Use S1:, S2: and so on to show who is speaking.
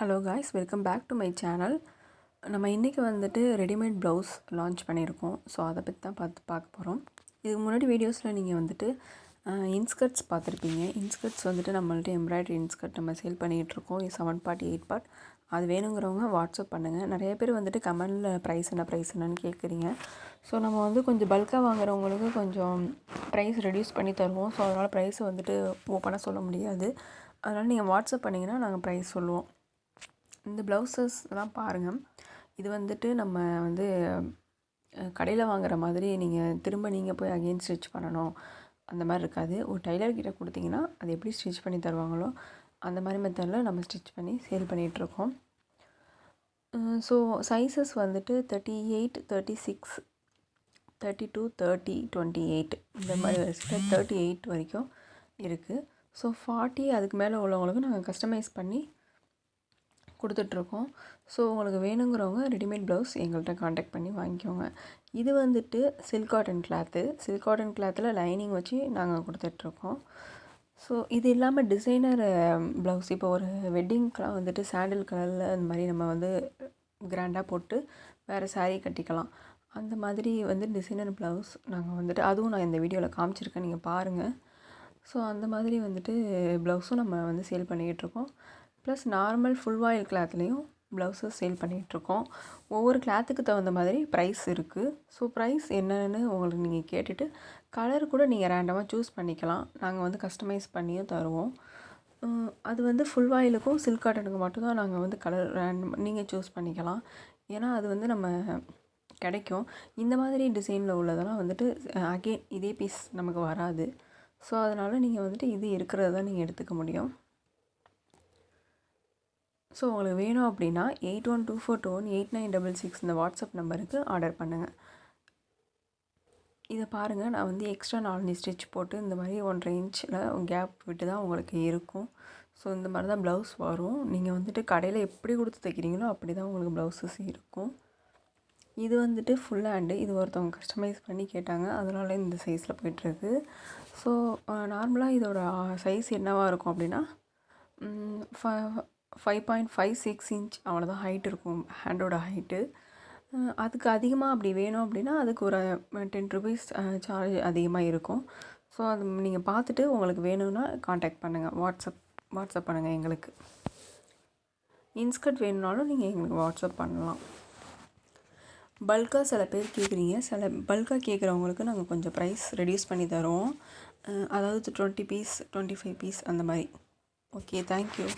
S1: Hello guys, welcome back to my channel. நம்ம இன்றைக்கி வந்துட்டு ரெடிமேட் ப்ளவுஸ் லான்ச் பண்ணியிருக்கோம். ஸோ அதை பற்றி தான் பார்க்க போகிறோம். இதுக்கு முன்னாடி வீடியோஸில் நீங்கள் வந்துட்டு இன்ஸ்கர்ட்ஸ் பார்த்துருப்பீங்க. இன்ஸ்கர்ட்ஸ் வந்துட்டு நம்மள்ட்ட எம்ப்ராய்டரி இன்ஸ்கர்ட் நம்ம சேல் பண்ணிகிட்ருக்கோம். 7 பார்ட் 8 பார்ட். அது வேணுங்கிறவங்க வாட்ஸ்அப் பண்ணுங்கள். நிறைய பேர் வந்துட்டு கமெண்டில் ப்ரைஸ் என்னன்னு கேட்குறீங்க. ஸோ நம்ம வந்து கொஞ்சம் பல்காக வாங்குறவங்களுக்கு கொஞ்சம் ப்ரைஸ் ரெடியூஸ் பண்ணி தருவோம். ஸோ அதனால் ப்ரைஸை வந்துட்டு ஓப்பனாக சொல்ல முடியாது. அதனால் நீங்கள் வாட்ஸ்அப் பண்ணிங்கன்னா நாங்கள் ப்ரைஸ் சொல்லுவோம். இந்த ப்ளவுசஸ்லாம் பாருங்கள். இது வந்துட்டு நம்ம வந்து கடையில் வாங்குற மாதிரி நீங்கள் போய் அகெயின் ஸ்டிச் பண்ணணும் அந்த மாதிரி இருக்காது. ஒரு டைலர்கிட்ட கொடுத்தீங்கன்னா அது எப்படி ஸ்டிச் பண்ணி தருவாங்களோ அந்த மாதிரி மெத்தடில் நம்ம ஸ்டிச் பண்ணி சேல் பண்ணிகிட்ருக்கோம். ஸோ சைஸஸ் வந்துட்டு 38, 36, 32, 30, 28 இந்த மாதிரி வரிசையில் 38 வரைக்கும் இருக்குது. ஸோ 40 அதுக்கு மேலே உள்ளவங்களுக்கு நாங்கள் கஸ்டமைஸ் பண்ணி கொடுத்துட்ருக்கோம். ஸோ உங்களுக்கு வேணுங்கிறவங்க ரெடிமேட் ப்ளவுஸ் எங்கள்கிட்ட காண்டாக்ட் பண்ணி வாங்கிக்கோங்க. இது வந்துட்டு silk cotton cloth. Silk cotton கிளாத்தில் லைனிங் வச்சு நாங்கள் கொடுத்துட்ருக்கோம். ஸோ இது இல்லாமல் டிசைனர் ப்ளவுஸ், இப்போ ஒரு வெட்டிங்க்கெலாம் வந்துட்டு சாண்டில் கலரில் அந்த மாதிரி நம்ம வந்து கிராண்டாக போட்டு வேறு சாரீ கட்டிக்கலாம். அந்த மாதிரி வந்து டிசைனர் ப்ளவுஸ் நாங்கள் வந்துட்டு அதுவும் நான் இந்த வீடியோவில் காமிச்சிருக்கேன், நீங்கள் பாருங்கள். ஸோ அந்த மாதிரி வந்துட்டு ப்ளவுஸும் நம்ம வந்து சேல் பண்ணிக்கிட்ருக்கோம். ப்ளஸ் நார்மல் ஃபுல் வாயில் கிளாத்லேயும் ப்ளவுஸஸ் சேல் பண்ணிகிட்ருக்கோம். ஒவ்வொரு கிளாத்துக்கு தகுந்த மாதிரி ப்ரைஸ் இருக்குது. ஸோ ப்ரைஸ் என்னென்னு உங்களுக்கு நீங்கள் கேட்டுட்டு கலர் கூட நீங்கள் ரேண்டமாக சூஸ் பண்ணிக்கலாம். நாங்கள் வந்து கஸ்டமைஸ் பண்ணியும் தருவோம். அது வந்து ஃபுல் வாயிலுக்கும் சில்க் காட்டனுக்கு மட்டும்தான் நாங்கள் வந்து கலர் ரேண்டம் நீங்கள் சூஸ் பண்ணிக்கலாம். ஏன்னா அது வந்து நம்ம கிடைக்கும். இந்த மாதிரி டிசைனில் உள்ளதெல்லாம் வந்துட்டு அகெயின் இதே பீஸ் நமக்கு வராது. ஸோ அதனால் நீங்கள் வந்துட்டு இது இருக்கிறது தான் நீங்கள் எடுத்துக்க முடியும். ஸோ உங்களுக்கு வேணும் அப்படின்னா 8124218966 இந்த வாட்ஸ்அப் நம்பருக்கு ஆர்டர் பண்ணுங்கள். இதை பாருங்கள், நான் வந்து எக்ஸ்ட்ரா 4 ஸ்டிச் போட்டு இந்த மாதிரி 1.5 இன்ச்சில் கேப் விட்டு தான் உங்களுக்கு இருக்கும். ஸோ இந்த மாதிரி தான் ப்ளவுஸ் வரும். நீங்கள் வந்துட்டு கடையில் எப்படி கொடுத்து தைக்கிறீங்களோ அப்படி தான் உங்களுக்கு ப்ளவுஸஸ் இருக்கும். இது வந்துட்டு ஃபுல் ஹேண்டு. இது ஒருத்தவங்க கஸ்டமைஸ் பண்ணி கேட்டாங்க, அதனால இந்த சைஸில் போய்ட்டுருக்கு. ஸோ நார்மலாக இதோட சைஸ் என்னவாக இருக்கும் அப்படின்னா 5.56 இன்ச் அவ்வளோதான் ஹைட் இருக்கும், ஹேண்டோட ஹைட்டு. அதுக்கு அதிகமாக அப்படி வேணும் அப்படின்னா அதுக்கு ஒரு 10 ருபீஸ் சார்ஜ் அதிகமாக இருக்கும். ஸோ அது நீங்கள் பார்த்துட்டு உங்களுக்கு வேணும்னா காண்டாக்ட் பண்ணுங்கள், வாட்ஸ்அப் பண்ணுங்கள் எங்களுக்கு. இன்ஸ்கர்ட் வேணும்னாலும் நீங்கள் எங்களுக்கு வாட்ஸ்அப் பண்ணலாம். பல்காக சில பேர் கேட்குறீங்க. சில பல்காக கேட்குறவங்களுக்கு நாங்கள் கொஞ்சம் ப்ரைஸ் ரெடியூஸ் பண்ணி தருவோம். அதாவது 20 பீஸ் 25 பீஸ் அந்த மாதிரி. Okay, thank you.